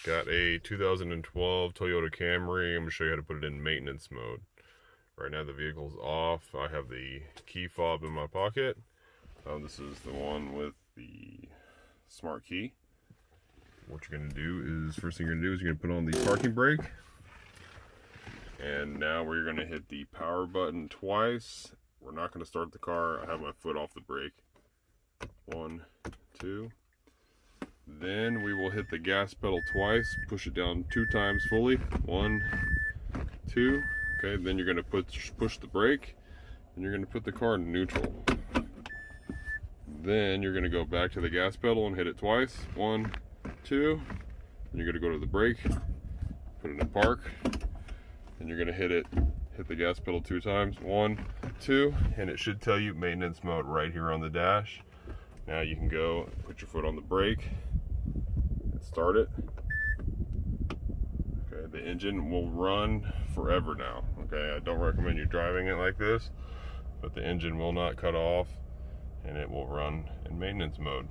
Got a 2012 Toyota Camry. I'm going to show you how to put it in maintenance mode. Right now the vehicle's off. I have the key fob in my pocket. This is the one with the smart key. What you're going to do is, first thing you're going to do is you're going to put on the parking brake. And now we're going to hit the power button twice. We're not going to start the car. I have my foot off the brake. 1, 2. Then we will hit the gas pedal twice, push it down 2 times fully. 1, 2. Okay, then you're going to push the brake, and you're going to put the car in neutral. Then you're going to go back to the gas pedal and hit it twice. 1, 2. And you're going to go to the brake, put it in park, and you're going to hit the gas pedal 2 times. 1, 2, and it should tell you maintenance mode right here on the dash. Now you can go put your foot on the brake and start it. Okay, the engine will run forever now. Okay, I don't recommend you driving it like this, but the engine will not cut off and it will run in maintenance mode.